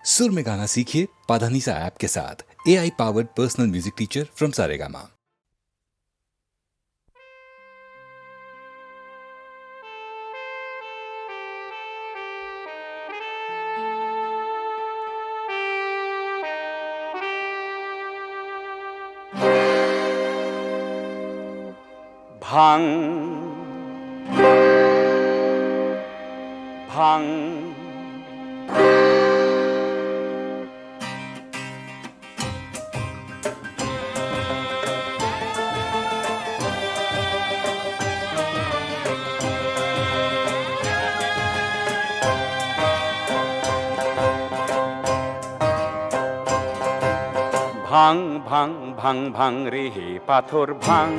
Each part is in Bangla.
सुर में गाना सीखिए पाधानीसा ऐप के साथ। AI powered personal music teacher from Saregama. ভাং ভাং ভাং ভাং ভাং ভাং রে হে পাথর ভাং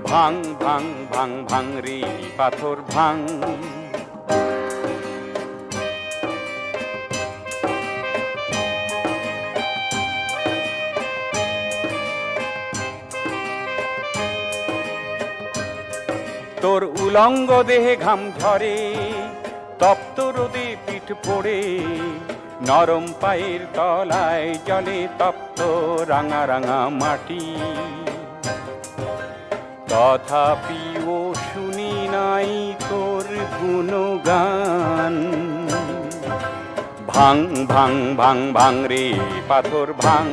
ভাং ভাং ভাং ভাং রে পাথর ভাং তোর উলঙ্গ দেহে ঘাম ঝরে, তপ্ত রোদে পিঠ পড়ে, নরম পায়ের তলায় জলে তপ্ত রাঙা রাঙা মাটি। তথাপিও শুনি নাই তোর গুণগান। ভাং ভাং ভাং ভাং রে পাথর ভাং,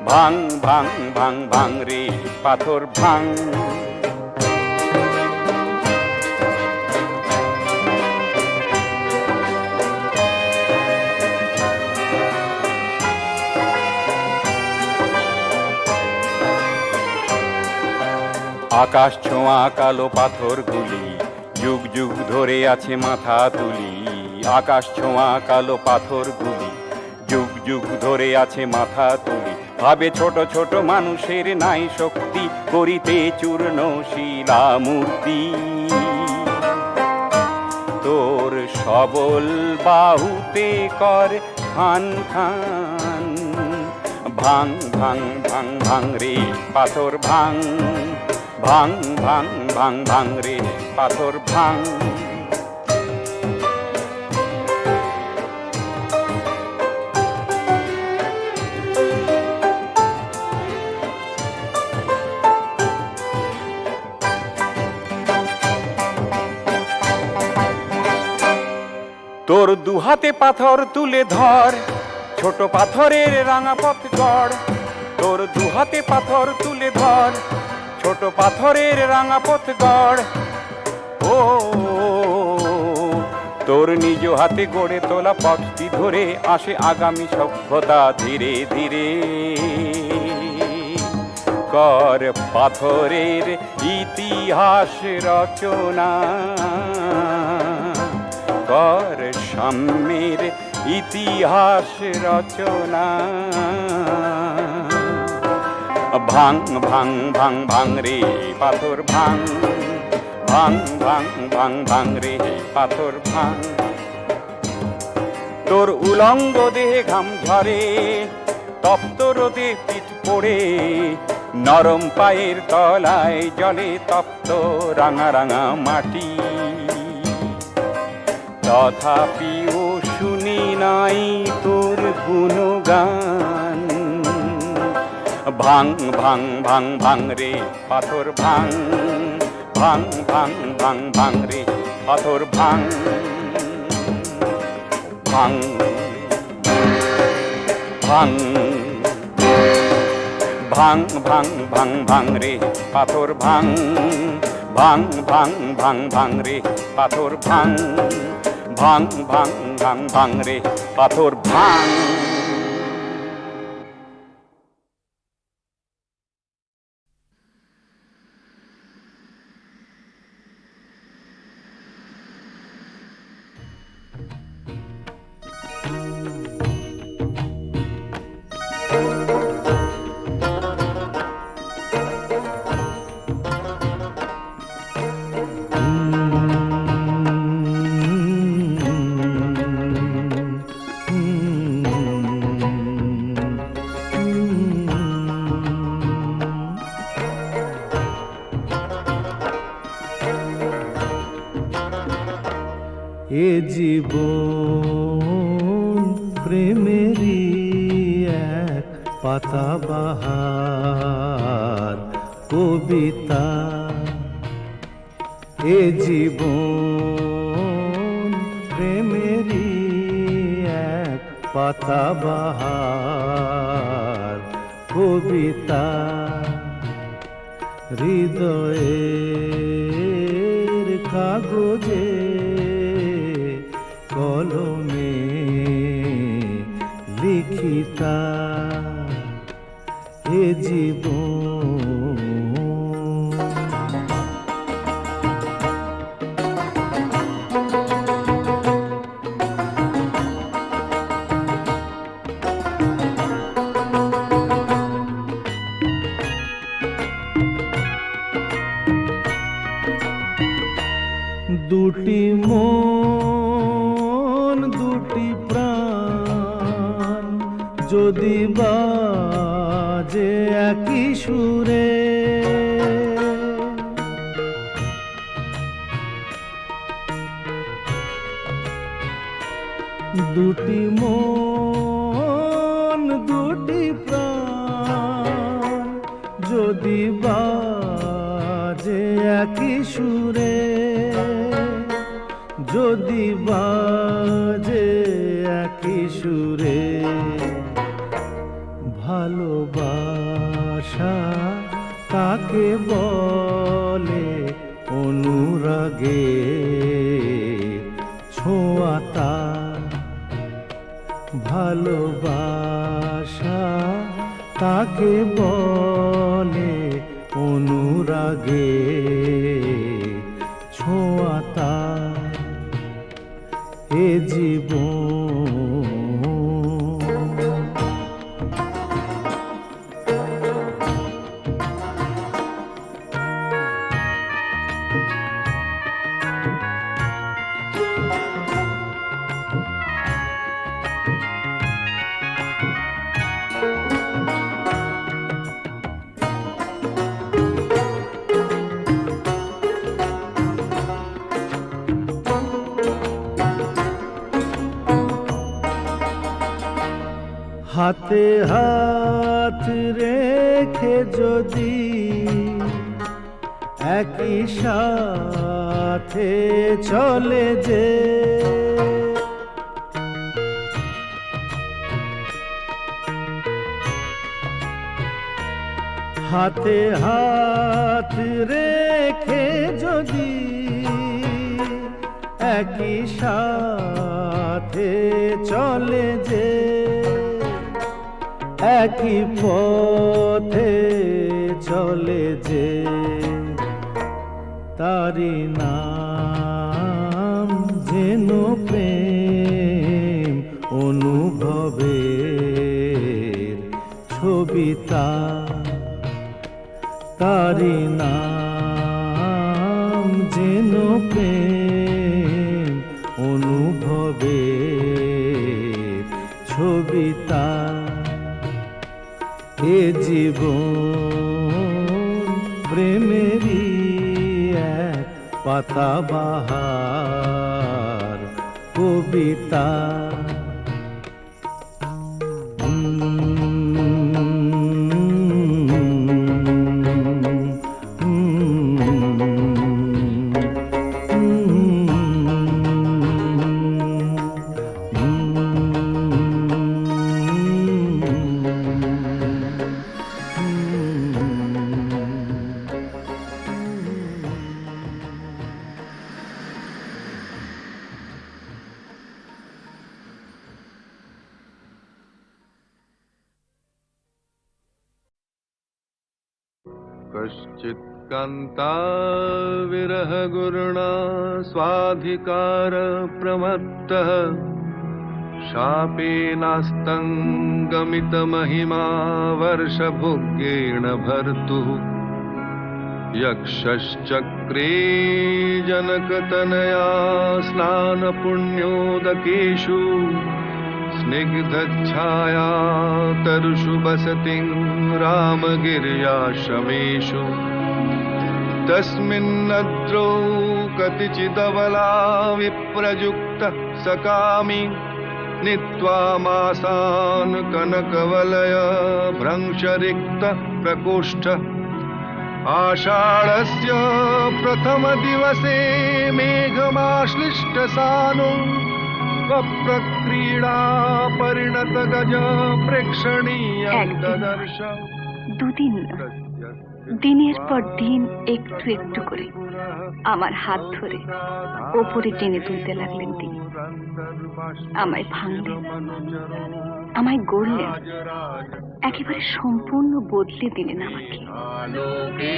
ভাং ভাং ভাং ভাং রে পাথর ভাং। আকাশ ছোঁয়া কালো পাথরগুলি যুগ যুগ ধরে আছে মাথা তুলি। আকাশ ছোঁয়া কালো পাথরগুলি যুগ যুগ ধরে আছে মাথা তুলি। ভাবে ছোট ছোট মানুষের নাই শক্তি, করিতে চূর্ণ শিলা মূর্তি। তোর সবল বাহুতে কর খান খান। ভাং ভাং ভাং ভাং রে পাথর ভাং, ভাং ভাং ভাং ভাং রে পাথর ভাং। তোর দুহাতে পাথর তুলে ধর, ছোট পাথরের রাঙা পথ গড়। তোর দুহাতে পাথর তুলে ধর, ছোট পাথরের রাঙা পথ গড়। ও তোর নিজ হাতে গড়ে তোলা পথটি ধরে আসে আগামী সভ্যতা ধীরে ধীরে। কর পাথরের ইতিহাস রচনা, কর সাম্যের ইতিহাস রচনা। ভাং ভাং ভাং ভাং রে পাথর ভাং, ভাং ভাং ভাং ভাং রে পাথর ভাং। তোর উলঙ্গ দেহে ঘাম ঝরে, তপ্ত রোদে পিঠ পড়ে, নরম পায়ের তলায় জলে তপ্ত রাঙা রাঙা মাটি। তথাপিও শুনি নাই তোর গুণগান। ভাং ভাং ভাং ভাং রে পাথর ভাং, ভাং ভাং ভাং ভাং রে পাথর ভাং। ভাং ভাং ভাং ভাং ভাং ভাং রে পাথর ভাং, ভাং ভাং ভাং ভাং রে পাথর ভাং। ভাং ভাং ভাং ভাং রে পাথর ভাং। এ জীবন প্রেমেরই এক পাতাবাহার কবিতা। এ জীবন প্রেমেরই এক পাতাবাহার কবিতা। হৃদয়ের কাগজে কলমে লিখিতা এ জীবন। দুটি মন দুটি প্রাণ যদি বাজে একই সুরে, দুটি মন দুটি প্রাণ যদি বাজে একই সুরে, যদি বাজে একই সুরে, ভালোবাসা তাকে বলে অনুরাগে ছোঁয়াতা। ভালোবাসা তাকে বলে অনুরাগে ছোঁয়াতা এ জীবন। হাতে হাত রেখে যদি একই সাথে চলে যে, হাতে হাত রেখে যদি একই সাথে চলে যে, একই পথে চলে যে, তারি নাম যেন প্রেম অনুভবের ছবিতা। তারি নাম যেন প্রেম অনুভবের ছবিতা এ জীবন প্রেমেরই এক পাতাবাহার কবিতা। कश्चित् कान्ता विरह गुरुणा स्वाधिकार प्रमत्तः शापेनास्तङ्गमित महिमा वर्षभोग्येण भर्तुः यक्षश्चक्रे जनकतनया स्नानपुण्योदकेषु स्निग्धच्छाया तरुषु बसतिं रामगिर्याश्रमेषु तस्मिन्नद्रौ कतिचिदबला विप्रयुक्ता विरक्त सकामी नीत्वा मासान् कनकवलय भ्रंशरिक्त प्रकोष्ठ आषाढस्य प्रथम दिवसे मेघमाश्लिष्टसानो वप्रक्रीडा परिणत गज प्रेक्षणीयं ददर्श দুদিন না, দিনের পর দিন একটু একটু করে আমার হাত ধরে ওপরে টেনে তুলতে লাগলেন তিনি। আমায় ভাঙলেন, আমায় গড়লেন, একেবারে সম্পূর্ণ বদলে দিলেন আমাকে। आलोके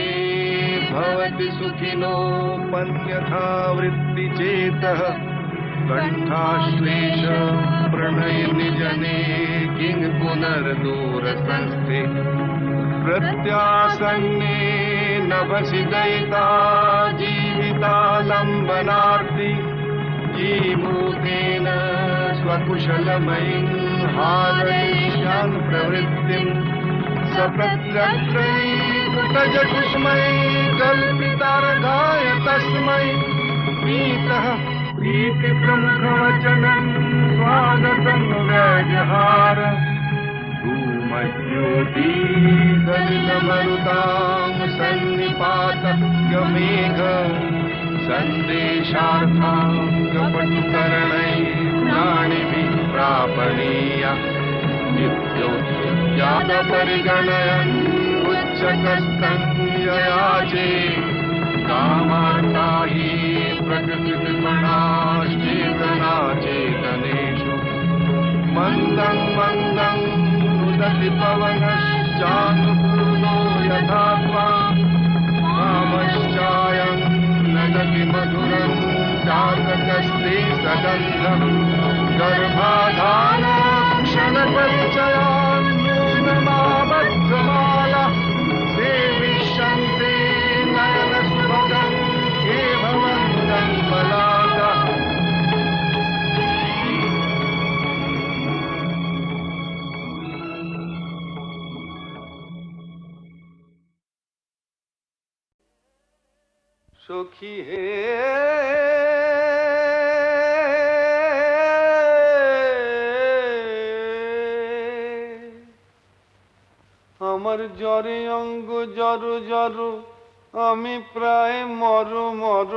भवति सुखिनो पन्यथा वृत्तिचेतः कण्ठाश्लेष प्रणयिनि जने किं पुनर्दूरसंस्थे प्रत्यासन्ने नभसि दयिता जीवितालम्बनार्ति जीमूतेन स्वकुशलमयीं हारयिष्यान् प्रवृत्तिम् सप्रत्यग्रैर्भुतजकुष्मै कल्पितार्घाय तस्मै प्रीतः प्रीतिप्रमुखवचनं स्वागतं व्यजहार धूमज्योतिसलिलमरुतां सन्निपात यमेघ सन्देशार्थां कपटुकरणैर्नाणिभिः प्रापणीया नित्योत्सुजातपरिगणयन् उच्चकस्तन्ययाचे कामार्ता हि प्रकृतिपणाश्चेतनाचेतनेषु मन्दं मन्दं उदति पवनश्चानुकूलो यथा त्वा कामश्चायं नदति मधुरं चातकस्ते सगन्धं गर्भाधान क्षणपरिचयान्यूनमाबद्धमाला सेविष्यन्ते नयनसुभगम् एव वन्दं बलाका সখী হে আমার জ্বরে অঙ্গ জর জর আমি প্রায় মর মর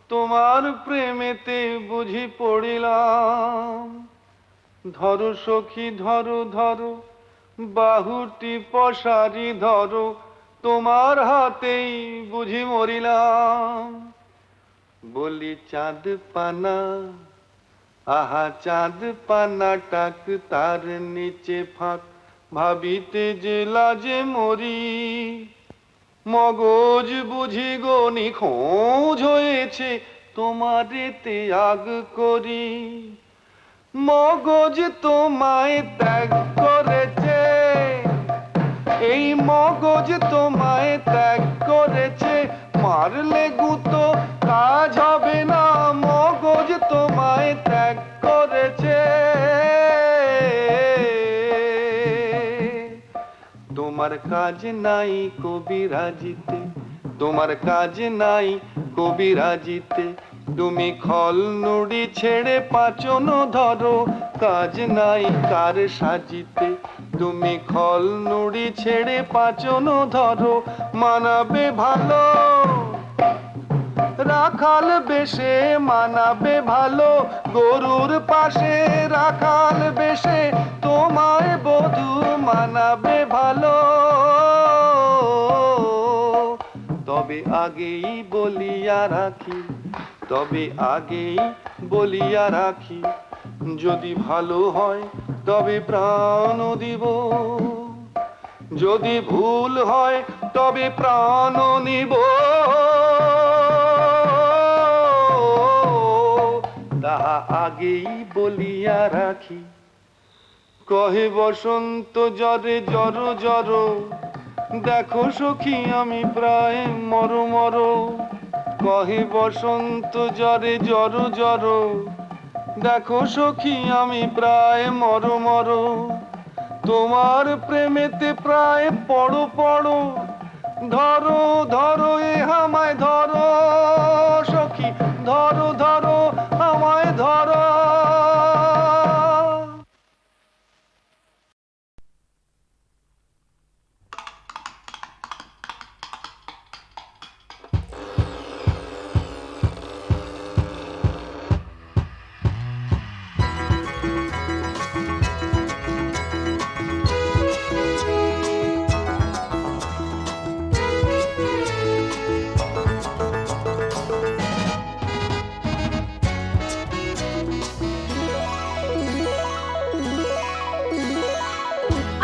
তোমার প্রেমেতে বুঝি পড়িলাম ধরো সখী ধরো ধরো বাহুটি পশারি ধরো তোমার হাতেই বুঝি মরিলাম বলি চাঁদ পানা আহা চাঁদ পানা টাক তার নিচে ফাঁক ভাবিতে যে লাজে মরি মগজ বুঝি গো নিখোঁজ হয়েছে তোমারে ত্যাগ করি মগজ তোমায় ত্যাগ করেছে এই মগজ তোমায় ত্যাগ করেছে মারলে গুতো কাজ হবে না মগজ তোমায় ত্যাগ করেছে তোমার কাজ নাই কবিরাজিতে তোমার কাজ নাই কবিরাজিতে তুমি খল নুড়ি ছেড়ে পাচন ধরো কাজ নাই কার সাজিতে তুমি খল নুড়ি ছেড়ে পাচন ধরো মানাবে ভালো রাখাল বেশে মানাবে ভালো গরুর পাশে রাখাল বেশে তোমায় বধূ মানাবে ভালো তবে আগেই বলিয়া রাখি তবে আগেই বলিয়া রাখি যদি ভালো হয় তবে প্রাণ দিব যদি ভুল হয় তবে প্রাণ নিব তাহা আগেই বলিয়া রাখি কহে বসন্ত জরে জর জর দেখো সখী আমি প্রায় মর মর কহে বসন্ত জরে জর জর দেখো সখী আমি প্রায় মর মর তোমার প্রেমেতে প্রায় পড়ো পড়ো ধরো ধরো এ আমায় ধরো সখী ধরো ধরো আমায় ধরো।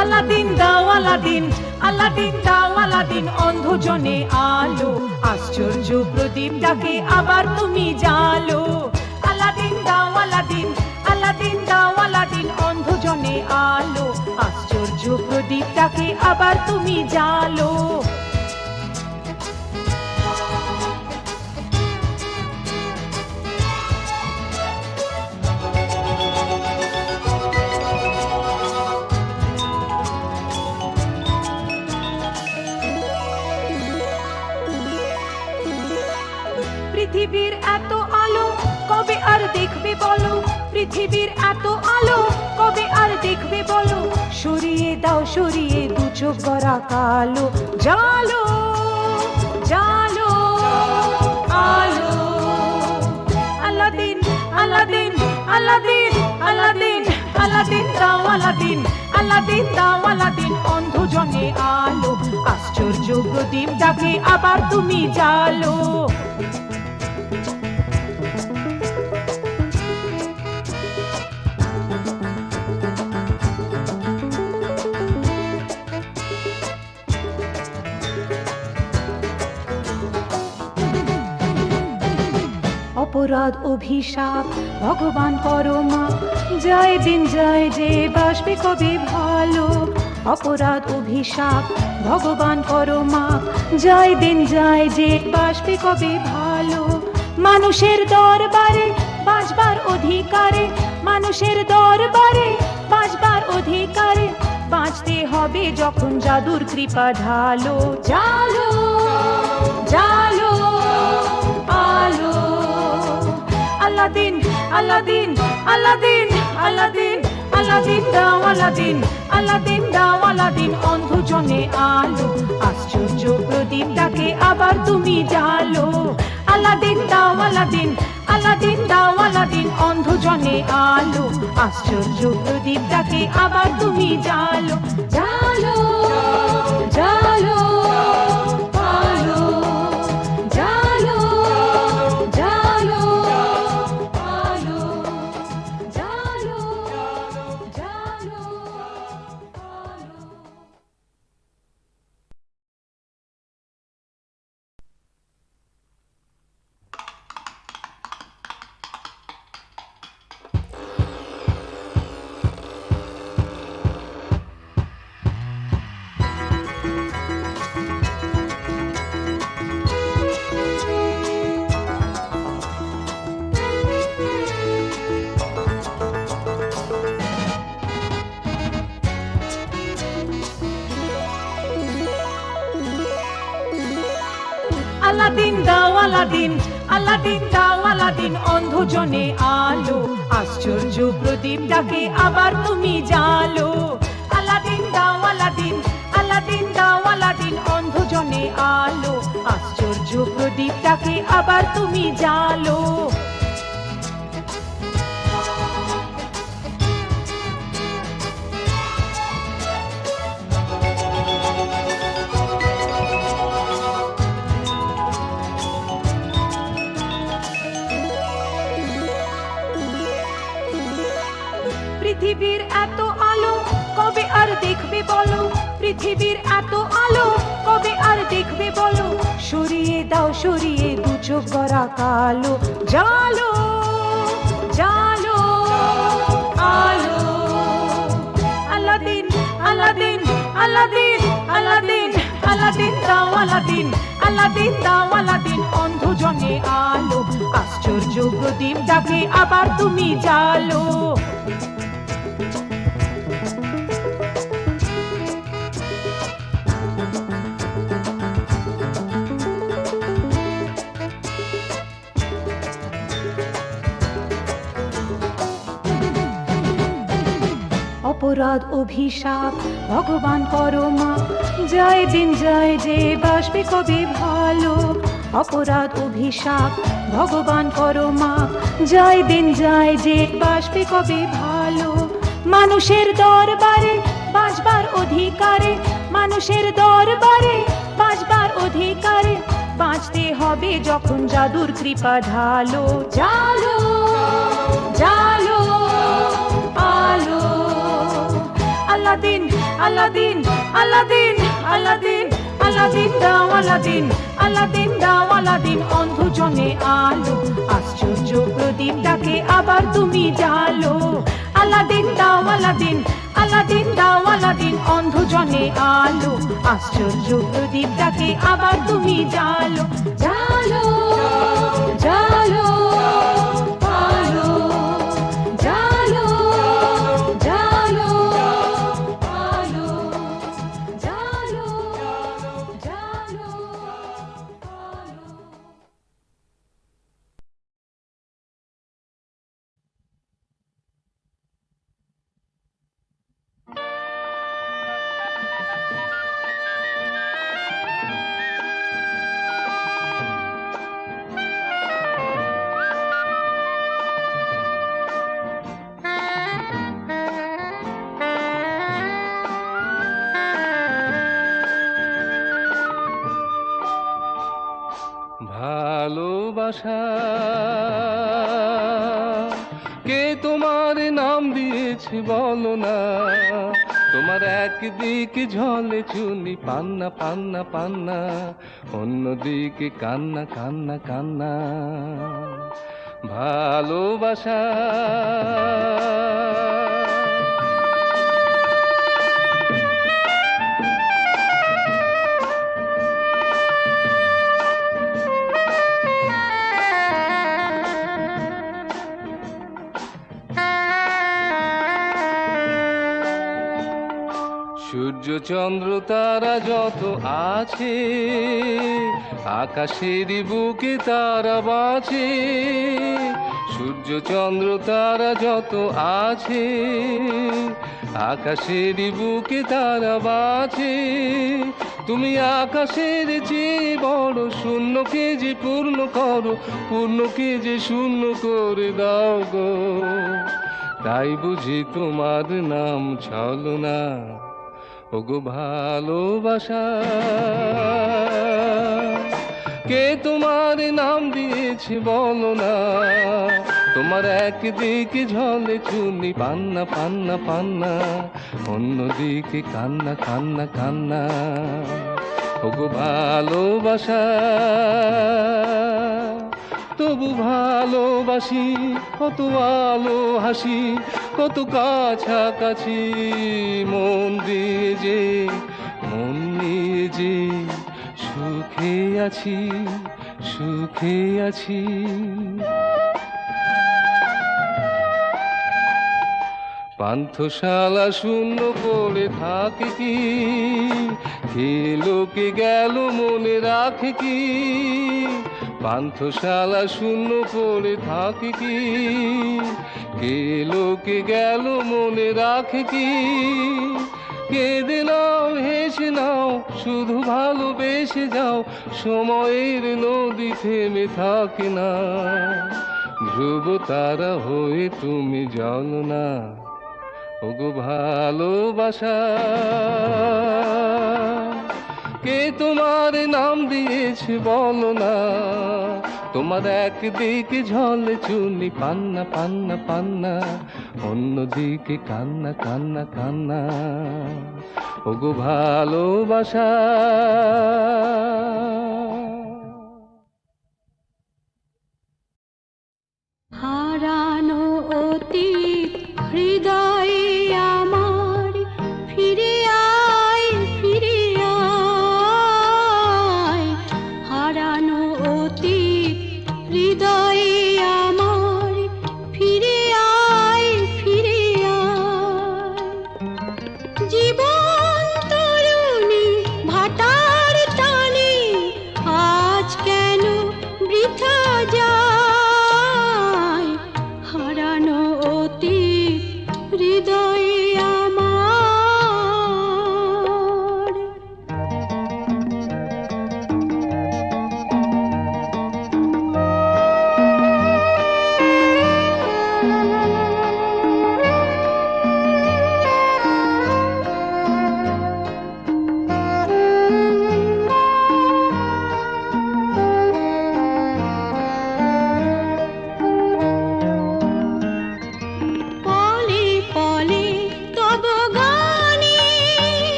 আলাদিন দাও আলাদিন, আলাদিন দাও আলাদিন, অন্ধজনে আলো, আশ্চর্য প্রদীপ ডাকে আবার তুমি জালো। আলাদিন দাও আলাদিন, আলাদিন দাও আলাদিন, অন্ধজনে আলো, আশ্চর্য প্রদীপ ডাকে আবার তুমি জালো। পৃথিবীর এত আলো কবে আর দেখবে বলো, পৃথিবীর এত আলো কবে আর দেখবে বলো, সরিয়ে দাও সরিয়ে দু চোখ ভরা কালো, জালো জালো আলো। Aladdin Aladdin Aladdin Aladdin Aladdin দাও আলাদিন, আলাদিন দাও আলাদিন, অন্ধজনে আলো, আশ্চর্য প্রদীপ ডাকে আবার তুমি জালো। অপরাধ অভিশাপ ভগবান পরমা, জয় দিন জয় যে বাসবে কবে ভালো। অপরাধ অভিশাপ ভগবান পরমা, জয় দিন জয় যে বাসবে কবে ভালো। মানুষের দরবারে বাঁচবার অধিকারে, মানুষের দরবারে বাঁচবার অধিকারে, বাঁচতে হবে যখন জাদুর কৃপা ঢালো, জালো জালো আলো। Aladdin Aladdin Aladdin Aladdin Aladdin দাও আলাদিন, আলাদিন দাও আলাদিন, অন্ধজনে আলো, আশ্চর্য প্রদীপ ডাকে আবার তুমি জালো। আলাদিন দাও আলাদিন, আলাদিন দাও আলাদিন, অন্ধজনে আলো, আশ্চর্য প্রদীপ ডাকে আবার তুমি জালো, জালো জালো আলো, জালো জালো আলো, জালো জালো আলো। আলাদিন দাও আলাদিন, আলাদিন দাও আলাদিন, অন্ধজনে আলো, আশ্চর্য প্রদীপ ডাকে আবার তুমি জালো। আলাদিন দাও আলাদিন, আলাদিন দাও আলাদিন, অন্ধজনে আলো, আশ্চর্য প্রদীপ ডাকে আবার তুমি জালো। পৃথিবীর এত আলো কবে আর দেখবে বলো, পৃথিবীর এত আলো কবে আর দেখবে বলো, সরিয়ে দাও সরিয়ে দু চোখ ভরা কালো, জালো জালো আলো। Aladdin Aladdin Aladdin Aladdin Aladdin দাও আলাদিন, আলাদিন দাও আলাদিন, অন্ধজনে আলো, আশ্চর্য প্রদীপ ডাকে আবার তুমি জালো। অপরাধ অভিশাপ ভগবান করো মা, যায় দিন যায় যে বাসবে কবে ভালো। অপরাধ অভিশাপ ভগবান করো মা, যায় দিন যায় যে বাসবে কবে ভালো। মানুষের দরবারে বাঁচবার অধিকারে, মানুষের দরবারে বাঁচবার অধিকারে, বাঁচতে হবে যখন জাদুর কৃপা ঢালো। জালো জালো আলো, Aladdin Aladdin Aladdin Aladdin Aladdin দাও আলাদিন, আলাদিন দাও আলাদিন অন্ধজনে আলো। আশ্চর্য প্রদীপ ডাকে আবার তুমি জালো। আলাদিন দাও আলাদিন, আলাদিন দাও আলাদিন অন্ধজনে আলো। আশ্চর্য প্রদীপ ডাকে আবার তুমি জালো। জালো জালো আলো, জালো জালো আলো, জালো জালো আলো। ভালোবাসা কে তোমার নাম দিয়েছে বলো না, তোমার একদিকে ঝলে চুনি পান্না পান্না পান্না, অন্যদিকে কান্না কান্না কান্না। ভালোবাসা সূর্য চন্দ্র তারা যত আছে, আকাশের বুকে তারা বাঁচে। সূর্য চন্দ্র তারা যত আছে, আকাশের বুকে তারা বাঁচে। তুমি আকাশের চেয়ে বড়, শূন্যকে যে পূর্ণ করো, পূর্ণকে যে শূন্য করে দাও গো। তাই বুঝি তোমার নাম ছলনা, ওগো ভালোবাসা। কে তোমার নাম দিয়েছে বলো না, তোমার একদিকে ঝলে চুনি পান্না পান্না পান্না, অন্যদিকে কান্না কান্না কান্না। ওগো ভালোবাসা তবু ভালোবাসি, কত আলো হাসি, কত কাছাকাছি। মন দিয়ে যে মন নিয়ে যে সুখে আছি, সুখে আছি। পান্থশালা শূন্য করে থাকে কি, খেলোকে গেল মনে রাখে কি। পান্থশালা শূন্য করে থাকে কি, খেলোকে গেল মনে রাখে কি। কেঁদে নাও হেসে নাও, শুধু ভালোবেসে যাও, সময়ের নদী থেমে থাকে না। ধ্রুব তারা হয়ে তুমি জল না, ওগো ভালোবাসা। কে তোমার নাম দিয়েছে বলো না, তোমার একদিকে ঝলে চুনি পান্না পান্না পান্না, অন্যদিকে কান্না কান্না কান্না। ওগো ভালোবাসা। হারানো অতীত হৃদয়ে আমার, ফিরে আয় ফিরে আয়। হারানো অতীত হৃদয়ে আমার, ফিরে আয় ফিরে আয়। জীবন তরুণী ভাটার টানে আজ কেন বৃথা যায়। হারানো অতীত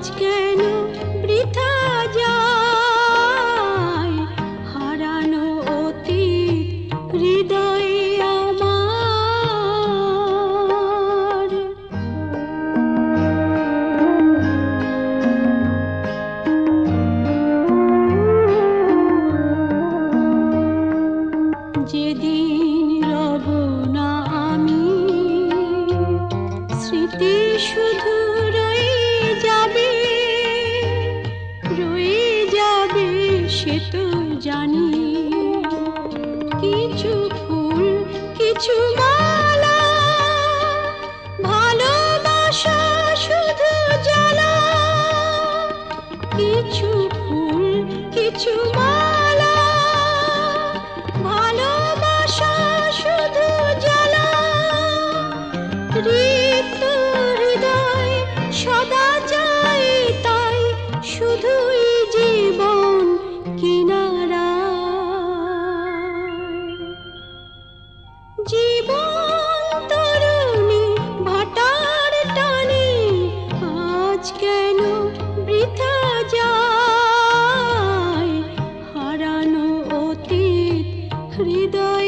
আজ কেন বৃথা যায় হারানো অতীত হৃদয়ে আমার। যেদিন রব না আমি স্মৃতি শুধু রয়ে যাবে সে তো জানি। কিছু ফুল কিছু মালা ভালোবাসা শুধু জ্বালা। কিছু ফুল কিছু মালা ভালোবাসা শুধু জ্বালা। রিক্ত হৃদয় সদা চাই তাই শুধুই জীবন কিনারায়। জীবন তরুণী ভাটার টানে আজ কেন বৃথা যায় হারানো অতীত হৃদয়